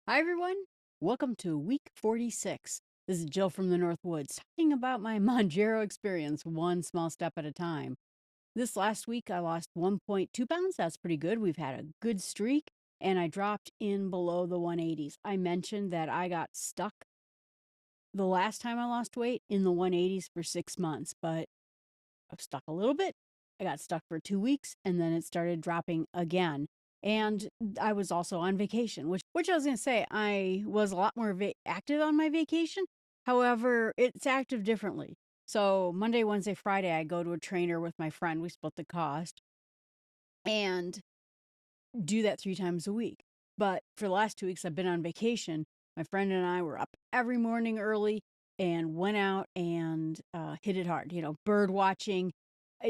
Hi, everyone. Welcome to week 46. This is Jill from the North Woods talking about my Mounjaro experience, one small step at a time. This last week, I lost 1.2 pounds. That's pretty good. We've had a good streak, and I dropped in below the 180s. I mentioned that I got stuck the last time I lost weight in the 180s for 6 months, but I was stuck a little bit. I got stuck for 2 weeks and then it started dropping again. And I was also on vacation, which I was going to say, I was a lot more active on my vacation. However, it's active differently. So Monday, Wednesday, Friday, I go to a trainer with my friend. We split the cost and do that 3 times a week. But for the last 2 weeks, I've been on vacation. My friend and I were up every morning early and went out and hit it hard. Bird watching,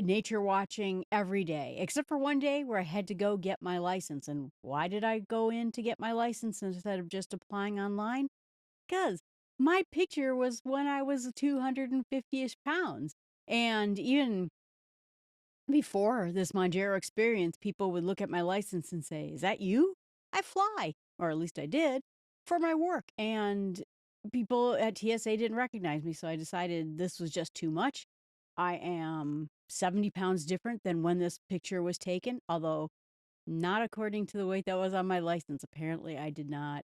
nature watching every day, except for one day where I had to go get my license. And why did I go in to get my license instead of just applying online? Because my picture was when I was 250-ish pounds. And even before this Mounjaro experience, people would look at my license and say, "Is that you? I fly," or at least I did, for my work. And people at TSA didn't recognize me. So I decided this was just too much. I am 70 pounds different than when this picture was taken, although not according to the weight that was on my license. Apparently, I did not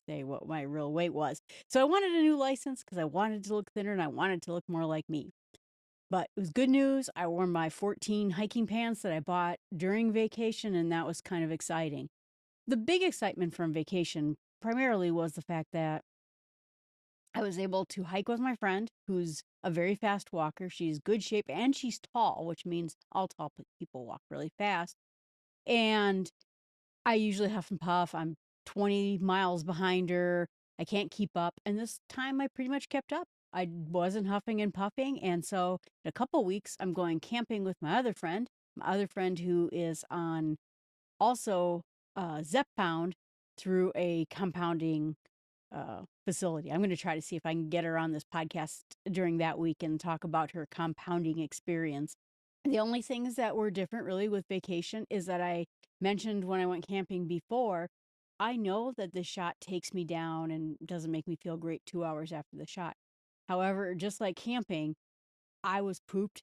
say what my real weight was. So I wanted a new license because I wanted to look thinner and I wanted to look more like me. But it was good news. I wore my 14 hiking pants that I bought during vacation, and that was kind of exciting. The big excitement from vacation primarily was the fact that I was able to hike with my friend, who's a very fast walker. She's good shape and she's tall, which means all tall people walk really fast. And I usually huff and puff. I'm 20 miles behind her. I can't keep up. And this time I pretty much kept up. I wasn't huffing and puffing. And so in a couple weeks, I'm going camping with my other friend who is on also Zepbound through a compounding facility. I'm going to try to see if I can get her on this podcast during that week and talk about her compounding experience. The only things that were different really with vacation is that I mentioned when I went camping before, I know that the shot takes me down and doesn't make me feel great 2 hours after the shot. However, just like camping, I was pooped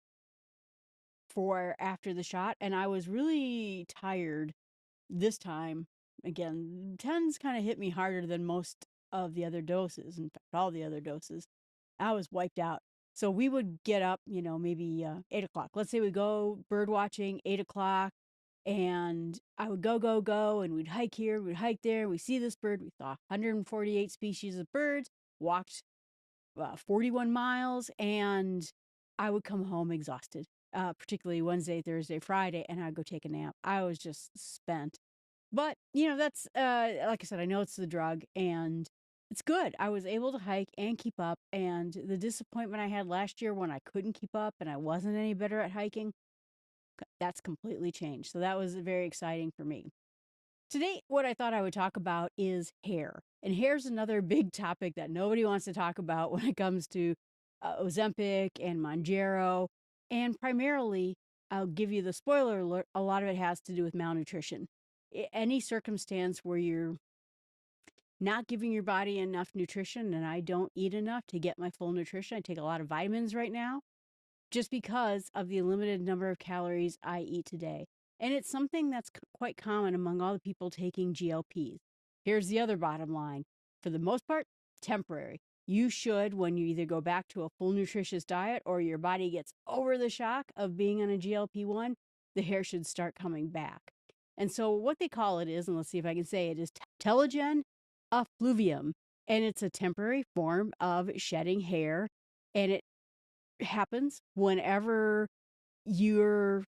for after the shot and I was really tired this time. Again, 10's kind of hit me harder than most of the other doses. In fact, all the other doses. I was wiped out. So we would get up, maybe 8 o'clock. Let's say we go bird watching 8 o'clock, and I would go, and we'd hike here, we'd hike there. We see this bird. We saw 148 species of birds, walked 41 miles, and I would come home exhausted, particularly Wednesday, Thursday, Friday, and I'd go take a nap. I was just spent. But, that's, like I said, I know it's the drug and it's good. I was able to hike and keep up. And the disappointment I had last year when I couldn't keep up and I wasn't any better at hiking, that's completely changed. So that was very exciting for me. Today, what I thought I would talk about is hair. And hair's another big topic that nobody wants to talk about when it comes to Ozempic and Mounjaro. And primarily, I'll give you the spoiler alert, a lot of it has to do with malnutrition. Any circumstance where you're not giving your body enough nutrition, and I don't eat enough to get my full nutrition. I take a lot of vitamins right now just because of the limited number of calories I eat today. And it's something that's quite common among all the people taking GLPs. Here's the other bottom line: for the most part, temporary. You should, when you either go back to a full nutritious diet or your body gets over the shock of being on a GLP-1, the hair should start coming back. And so, what they call it is, and let's see if I can say it, is telogen effluvium. And it's a temporary form of shedding hair. And it happens whenever you're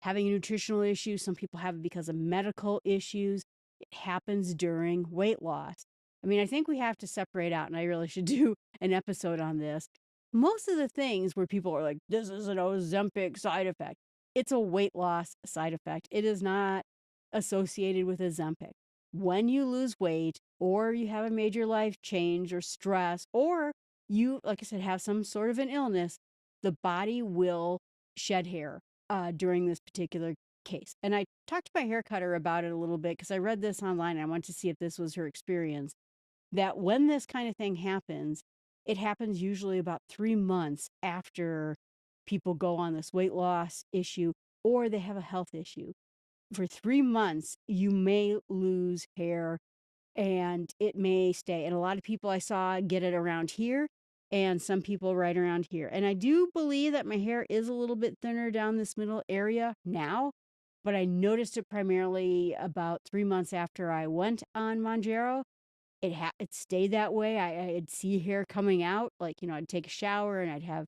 having a nutritional issue. Some people have it because of medical issues. It happens during weight loss. I mean, I think we have to separate out, and I really should do an episode on this. Most of the things where people are like, this is an Ozempic side effect, it's a weight loss side effect. It is not associated with Ozempic. When you lose weight, or you have a major life change or stress, or you, like I said, have some sort of an illness, the body will shed hair during this particular case. And I talked to my hair cutter about it a little bit because I read this online and I wanted to see if this was her experience. That when this kind of thing happens, it happens usually about 3 months after people go on this weight loss issue or they have a health issue. For 3 months, you may lose hair and it may stay. And a lot of people I saw get it around here and some people right around here. And I do believe that my hair is a little bit thinner down this middle area now, but I noticed it primarily about 3 months after I went on Mounjaro. It stayed that way. I'd see hair coming out, like, I'd take a shower and I'd have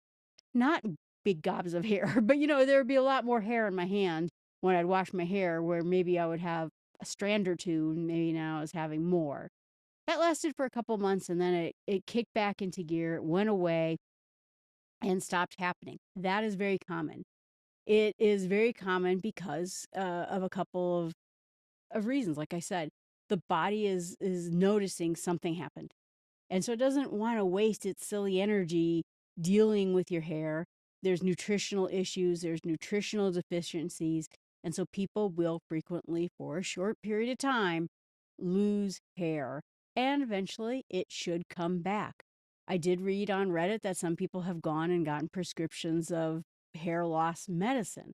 not big gobs of hair, but there would be a lot more hair in my hand when I'd wash my hair, where maybe I would have a strand or two, and maybe now I was having more. That lasted for a couple months and then it kicked back into gear, it went away and stopped happening. That is very common. It is very common because of a couple of reasons. Like I said, the body is noticing something happened. And so it doesn't want to waste its silly energy dealing with your hair. There's nutritional issues, there's nutritional deficiencies. And so people will frequently, for a short period of time, lose hair. And eventually it should come back. I did read on Reddit that some people have gone and gotten prescriptions of hair loss medicine.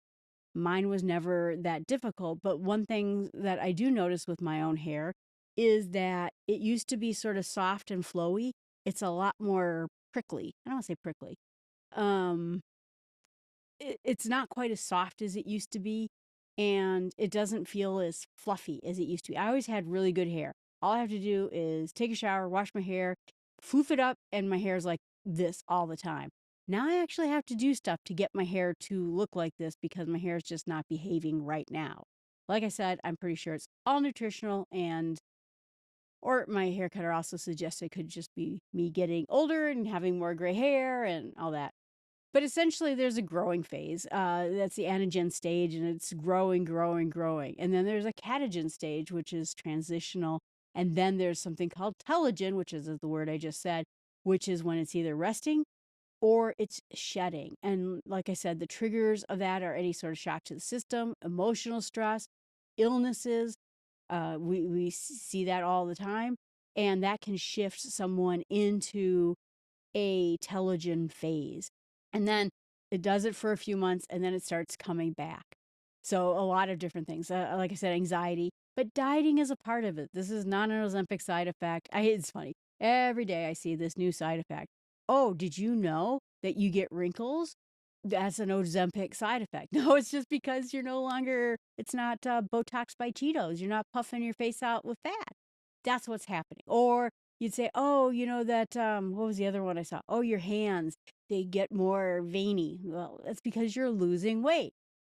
Mine was never that difficult, but one thing that I do notice with my own hair is that it used to be sort of soft and flowy. It's a lot more prickly. I don't want to say prickly. Um, it's not quite as soft as it used to be, and it doesn't feel as fluffy as it used to be. I always had really good hair. All I have to do is take a shower, wash my hair, floof it up, and my hair is like this all the time. Now I actually have to do stuff to get my hair to look like this because my hair is just not behaving right now. Like I said, I'm pretty sure it's all nutritional, and or my hair cutter also suggests it could just be me getting older and having more gray hair and all that. But essentially, there's a growing phase. That's the anagen stage, and it's growing, growing, growing. And then there's a catagen stage, which is transitional. And then there's something called telogen, which is the word I just said, which is when it's either resting or it's shedding. And like I said, the triggers of that are any sort of shock to the system, emotional stress, illnesses. We see that all the time. And that can shift someone into a telogen phase. And then it does it for a few months and then it starts coming back. So a lot of different things. Like I said, anxiety, but dieting is a part of it. This is not an Ozempic side effect. It's funny. Every day I see this new side effect. Oh, did you know that you get wrinkles? That's an Ozempic side effect. No, it's just because you're no longer, it's not Botox by Cheetos. You're not puffing your face out with fat. That's what's happening. Or you'd say, oh, that, what was the other one I saw? Oh, your hands, they get more veiny. Well, that's because you're losing weight.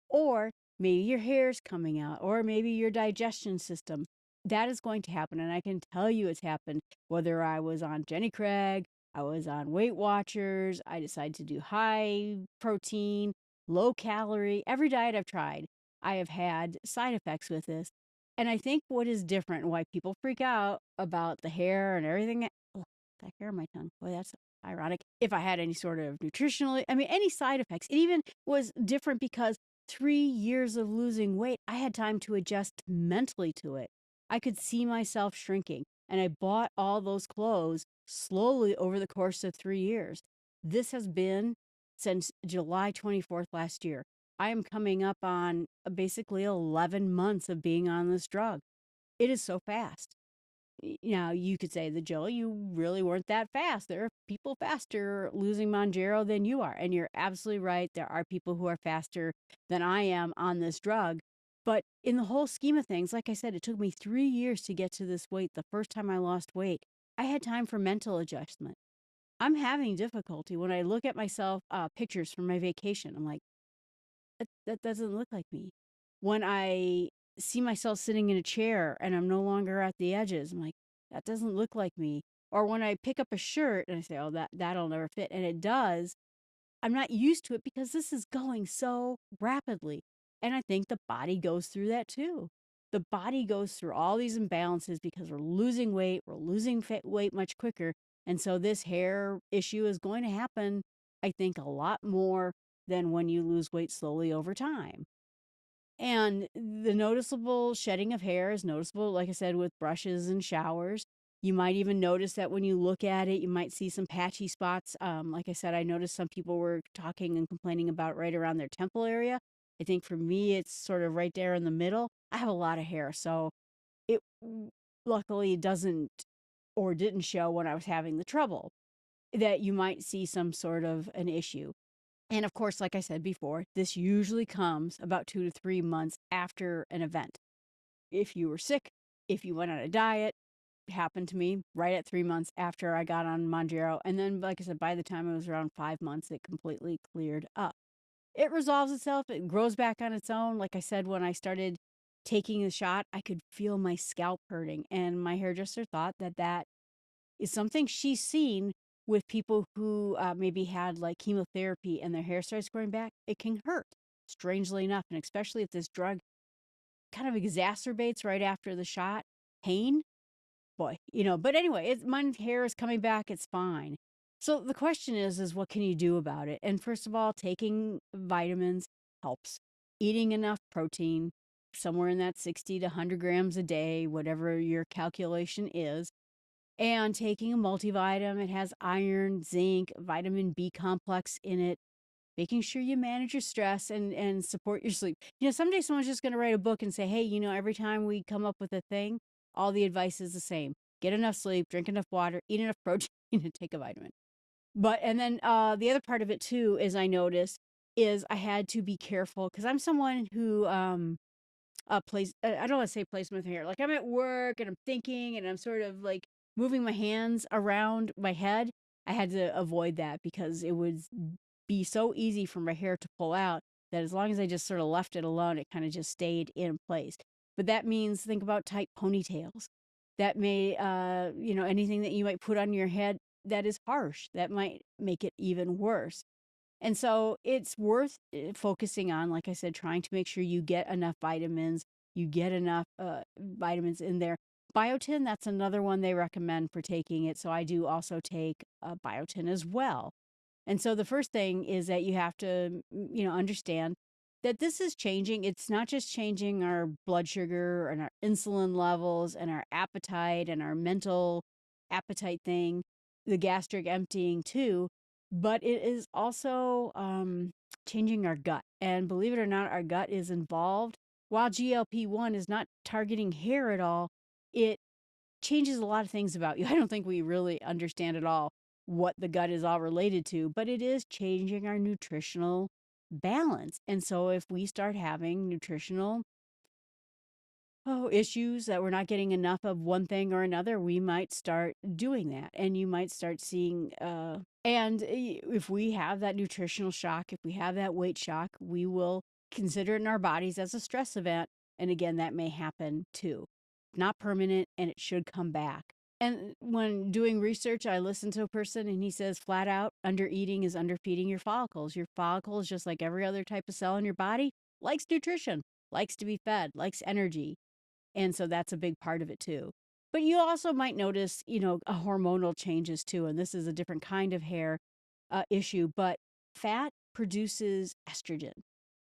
Or maybe your hair's coming out, or maybe your digestion system. That is going to happen. And I can tell you it's happened, whether I was on Jenny Craig, I was on Weight Watchers, I decided to do high protein, low calorie, every diet I've tried. I have had side effects with this. And I think what is different and why people freak out about the hair and everything. Oh, that hair on my tongue. Boy, that's ironic. If I had any sort of nutritional, any side effects, it even was different because 3 years of losing weight, I had time to adjust mentally to it. I could see myself shrinking, and I bought all those clothes slowly over the course of 3 years. This has been since July 24th last year. I am coming up on basically 11 months of being on this drug. It is so fast. Now, you could say that, Jill, you really weren't that fast. There are people faster losing Mounjaro than you are. And you're absolutely right. There are people who are faster than I am on this drug. But in the whole scheme of things, like I said, it took me 3 years to get to this weight. The first time I lost weight, I had time for mental adjustment. I'm having difficulty when I look at myself, pictures from my vacation. I'm like, that doesn't look like me. When I see myself sitting in a chair and I'm no longer at the edges, I'm like, that doesn't look like me. Or when I pick up a shirt and I say, oh, that'll never fit, and it does, I'm not used to it because this is going so rapidly. And I think the body goes through that too. The body goes through all these imbalances because we're losing weight, we're losing weight much quicker. And so this hair issue is going to happen, I think, a lot more than when you lose weight slowly over time. And the noticeable shedding of hair is noticeable, like I said, with brushes and showers. You might even notice that when you look at it, you might see some patchy spots. Like I said, I noticed some people were talking and complaining about right around their temple area. I think for me, it's sort of right there in the middle. I have a lot of hair, so it luckily doesn't or didn't show when I was having the trouble that you might see some sort of an issue. And of course, like I said before, this usually comes about 2 to 3 months after an event. If you were sick, if you went on a diet, happened to me right at 3 months after I got on Mounjaro. And then, like I said, by the time it was around 5 months, it completely cleared up. It resolves itself, it grows back on its own. Like I said, when I started taking the shot, I could feel my scalp hurting. And my hairdresser thought that that is something she's seen with people who maybe had like chemotherapy and their hair starts growing back. It can hurt, strangely enough. And especially if this drug kind of exacerbates right after the shot, pain, boy, but anyway, my hair is coming back. It's fine. So the question is what can you do about it? And first of all, taking vitamins helps. Eating enough protein, somewhere in that 60 to 100 grams a day, whatever your calculation is, and taking a multivitamin. It has iron, zinc, vitamin B complex in it. Making sure you manage your stress and support your sleep. Someday someone's just going to write a book and say, hey, every time we come up with a thing, all the advice is the same. Get enough sleep, drink enough water, eat enough protein, and take a vitamin. And then the other part of it too is I noticed is I had to be careful because I'm someone who place I don't want to say place with my hair. Like I'm at work and I'm thinking and I'm sort of like moving my hands around my head. I had to avoid that because it would be so easy for my hair to pull out that as long as I just sort of left it alone, it kind of just stayed in place. But that means think about tight ponytails. That may anything that you might put on your head that is harsh, that might make it even worse. And so it's worth focusing on, like I said, trying to make sure you get enough vitamins, you get enough vitamins in there. Biotin, that's another one they recommend for taking it. So I do also take biotin as well. And so the first thing is that you have to, understand that this is changing. It's not just changing our blood sugar and our insulin levels and our appetite and our mental appetite thing, the gastric emptying too, but it is also changing our gut. And believe it or not, our gut is involved. While GLP1 is not targeting hair at all, it changes a lot of things about you. I don't think we really understand at all what the gut is all related to, but it is changing our nutritional balance. And so if we start having nutritional issues that we're not getting enough of one thing or another, we might start doing that. And you might start seeing, if we have that nutritional shock, if we have that weight shock, we will consider it in our bodies as a stress event. And again, that may happen too. Not permanent and it should come back. And when doing research, I listened to a person and he says flat out, under eating is underfeeding your follicles. Your follicles, just like every other type of cell in your body, likes nutrition, likes to be fed, likes energy. And so that's a big part of it too. But you also might notice, a hormonal changes too. And this is a different kind of hair issue, but fat produces estrogen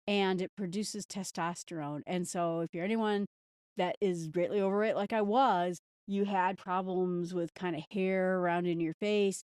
and it produces testosterone. And so if you're anyone that is greatly overweight, like I was, you had problems with kind of hair around in your face.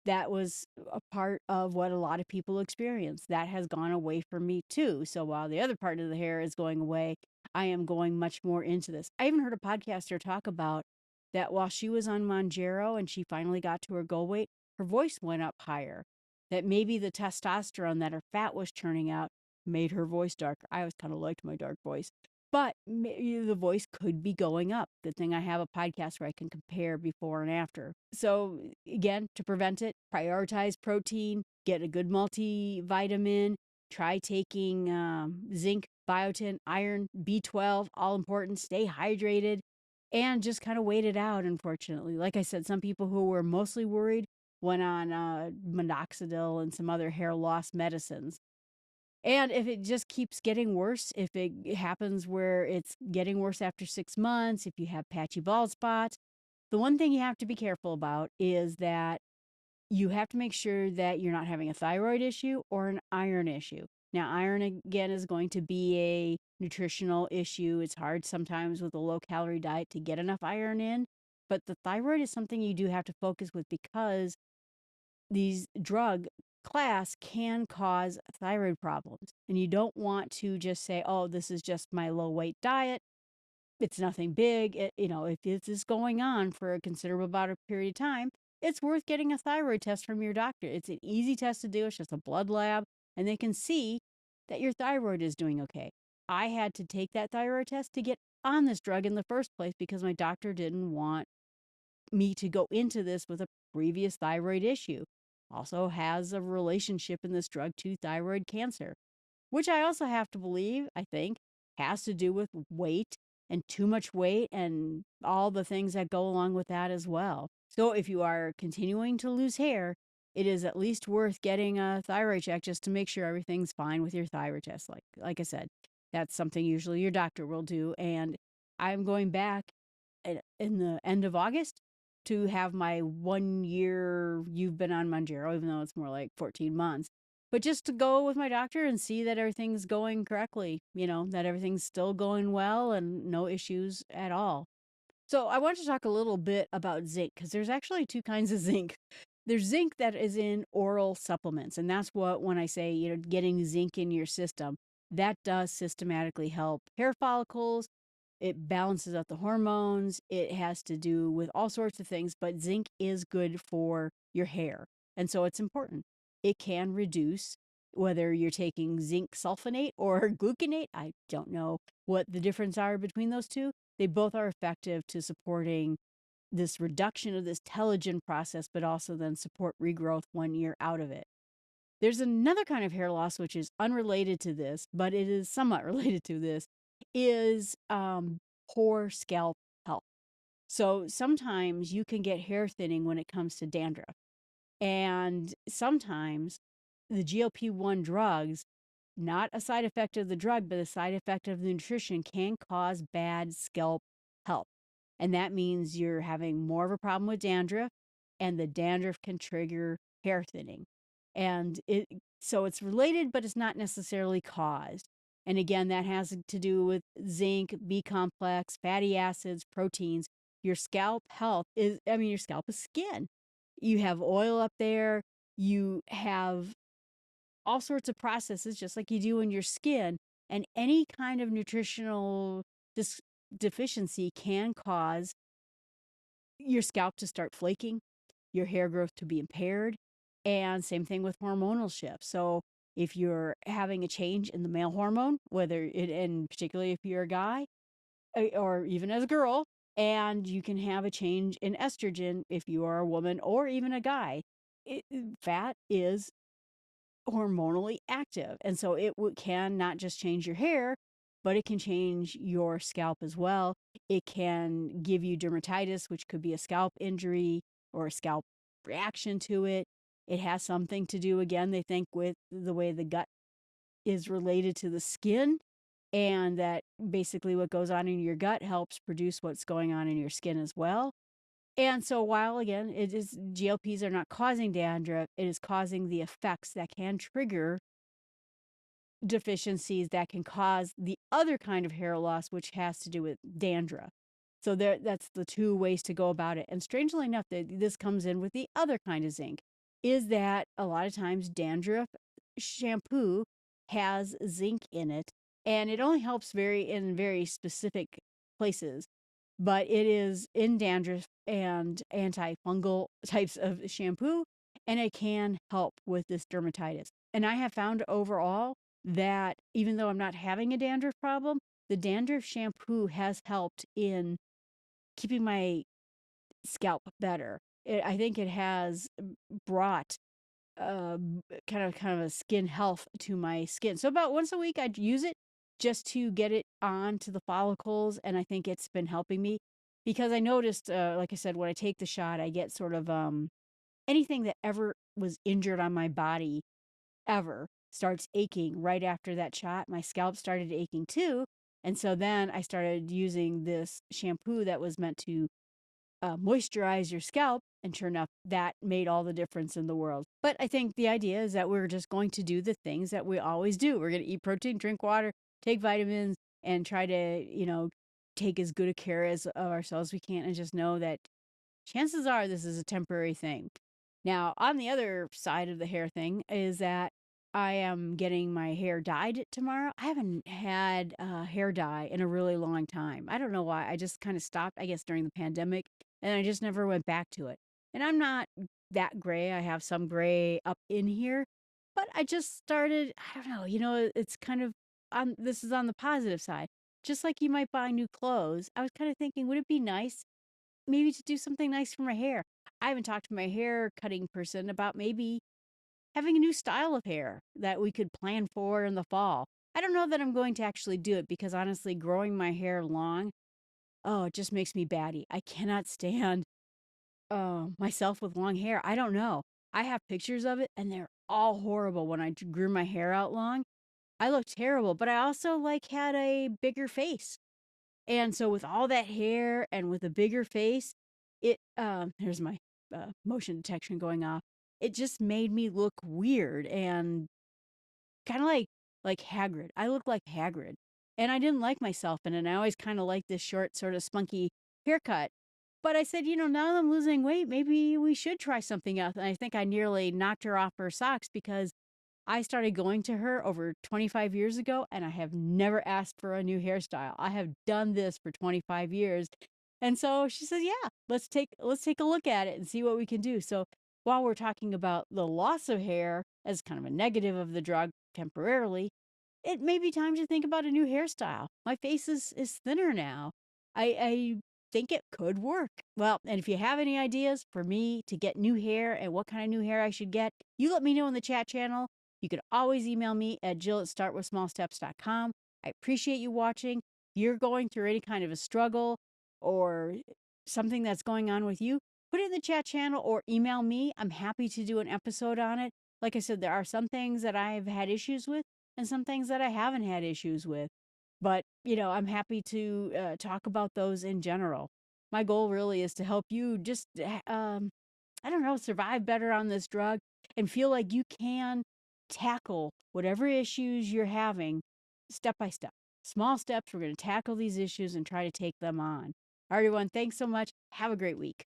That was a part of what a lot of people experience. That has gone away from me too. So while the other part of the hair is going away, I am going much more into this. I even heard a podcaster talk about that while she was on Mounjaro and she finally got to her goal weight, her voice went up higher. That maybe the testosterone that her fat was churning out made her voice darker. I always kind of liked my dark voice, but the voice could be going up. Good thing I have a podcast where I can compare before and after. So again, to prevent it, prioritize protein, get a good multivitamin, try taking zinc, biotin, iron, B12, all important, stay hydrated, and just kind of wait it out, unfortunately. Like I said, some people who were mostly worried went on minoxidil and some other hair loss medicines. And if it just keeps getting worse, if it happens where it's getting worse after 6 months, if you have patchy bald spots, the one thing you have to be careful about is that you have to make sure that you're not having a thyroid issue or an iron issue. Now, iron again is going to be a nutritional issue. It's hard sometimes with a low calorie diet to get enough iron in, but the thyroid is something you do have to focus with because these drug class can cause thyroid problems. And you don't want to just say, oh, this is just my low weight diet. It's nothing big. If this is going on for a considerable amount of period of time, it's worth getting a thyroid test from your doctor. It's an easy test to do. It's just a blood lab, and they can see that your thyroid is doing okay. I had to take that thyroid test to get on this drug in the first place because my doctor didn't want me to go into this with a previous thyroid issue. Also has a relationship in this drug to thyroid cancer, which I also have to believe, I think, has to do with weight and too much weight and all the things that go along with that as well. So if you are continuing to lose hair, it is at least worth getting a thyroid check just to make sure everything's fine with your thyroid test. Like I said, that's something usually your doctor will do. And I'm going back in the end of August to have my 1 year you've been on Mounjaro, even though it's more like 14 months. But just to go with my doctor and see that everything's going correctly, that everything's still going well and no issues at all. So I want to talk a little bit about zinc because there's actually two kinds of zinc. There's zinc that is in oral supplements, and that's what when I say, getting zinc in your system, that does systematically help hair follicles. It balances out the hormones. It has to do with all sorts of things, but zinc is good for your hair. And so it's important. It can reduce whether you're taking zinc sulfonate or gluconate. I don't know what the difference are between those two. They both are effective to supporting this reduction of this telogen process, but also then support regrowth when you're out of it. There's another kind of hair loss, which is unrelated to this, but it is somewhat related to this, is poor scalp health. So sometimes you can get hair thinning when it comes to dandruff. And sometimes the GLP-1 drugs, not a side effect of the drug, but a side effect of the nutrition, can cause bad scalp health. And that means you're having more of a problem with dandruff, and the dandruff can trigger hair thinning. And so it's related, but it's not necessarily caused. And again, that has to do with zinc, B complex, fatty acids, proteins. Your scalp health your scalp is skin. You have oil up there. You have all sorts of processes, just like you do in your skin. And any kind of nutritional deficiency can cause your scalp to start flaking, your hair growth to be impaired, and same thing with hormonal shifts. So if you're having a change in the male hormone, and particularly if you're a guy or even as a girl, and you can have a change in estrogen if you are a woman or even a guy, fat is hormonally active. And so it can not just change your hair, but it can change your scalp as well. It can give you dermatitis, which could be a scalp injury or a scalp reaction to it. It has something to do, again, they think, with the way the gut is related to the skin, and that basically what goes on in your gut helps produce what's going on in your skin as well. And so while again, it is GLPs are not causing dandruff, it is causing the effects that can trigger deficiencies that can cause the other kind of hair loss, which has to do with dandruff. So that's the two ways to go about it. And strangely enough, this comes in with the other kind of zinc, is that a lot of times dandruff shampoo has zinc in it, and it only helps in very specific places. But it is in dandruff and antifungal types of shampoo, and it can help with this dermatitis. And I have found overall that even though I'm not having a dandruff problem, the dandruff shampoo has helped in keeping my scalp better. I think it has brought uh, kind of a skin health to my skin. So about once a week, I'd use it just to get it onto the follicles, and I think it's been helping me because I noticed, like I said, when I take the shot, I get sort of anything that ever was injured on my body ever starts aching right after that shot. My scalp started aching too. And so then I started using this shampoo that was meant to moisturize your scalp. And sure enough, that made all the difference in the world. But I think the idea is that we're just going to do the things that we always do. We're going to eat protein, drink water, take vitamins, and try to, take as good a care of ourselves as we can, and just know that chances are this is a temporary thing. Now, on the other side of the hair thing is that I am getting my hair dyed tomorrow. I haven't had hair dye in a really long time. I don't know why. I just kind of stopped, I guess, during the pandemic, and I just never went back to it. And I'm not that gray. I have some gray up in here, but I just started, I don't know, it's kind of this is on the positive side. Just like you might buy new clothes, I was kind of thinking, would it be nice maybe to do something nice for my hair? I haven't talked to my hair cutting person about maybe having a new style of hair that we could plan for in the fall. I don't know that I'm going to actually do it because honestly, growing my hair long, oh, it just makes me batty. I cannot stand myself with long hair. I don't know. I have pictures of it and they're all horrible when I grew my hair out long. I looked terrible, but I also like had a bigger face. And so with all that hair and with a bigger face, it here's my motion detection going off. It just made me look weird and kind of like Hagrid. I look like Hagrid. And I didn't like myself in it. And I always kind of liked this short, sort of spunky haircut. But I said, now that I'm losing weight, maybe we should try something else. And I think I nearly knocked her off her socks because I started going to her over 25 years ago, and I have never asked for a new hairstyle. I have done this for 25 years. And so she says, "Yeah, let's take a look at it and see what we can do." So, while we're talking about the loss of hair as kind of a negative of the drug temporarily, it may be time to think about a new hairstyle. My face is thinner now. I think it could work. Well, and if you have any ideas for me to get new hair and what kind of new hair I should get, you let me know in the chat channel. You can always email me at jill@startwithsmallsteps.com. I appreciate you watching. If you're going through any kind of a struggle or something that's going on with you, put it in the chat channel or email me. I'm happy to do an episode on it. Like I said, there are some things that I've had issues with and some things that I haven't had issues with. But, I'm happy to talk about those in general. My goal really is to help you just, I don't know, survive better on this drug and feel like you can tackle whatever issues you're having step by step. Small steps, we're going to tackle these issues and try to take them on. All right, everyone, thanks so much. Have a great week.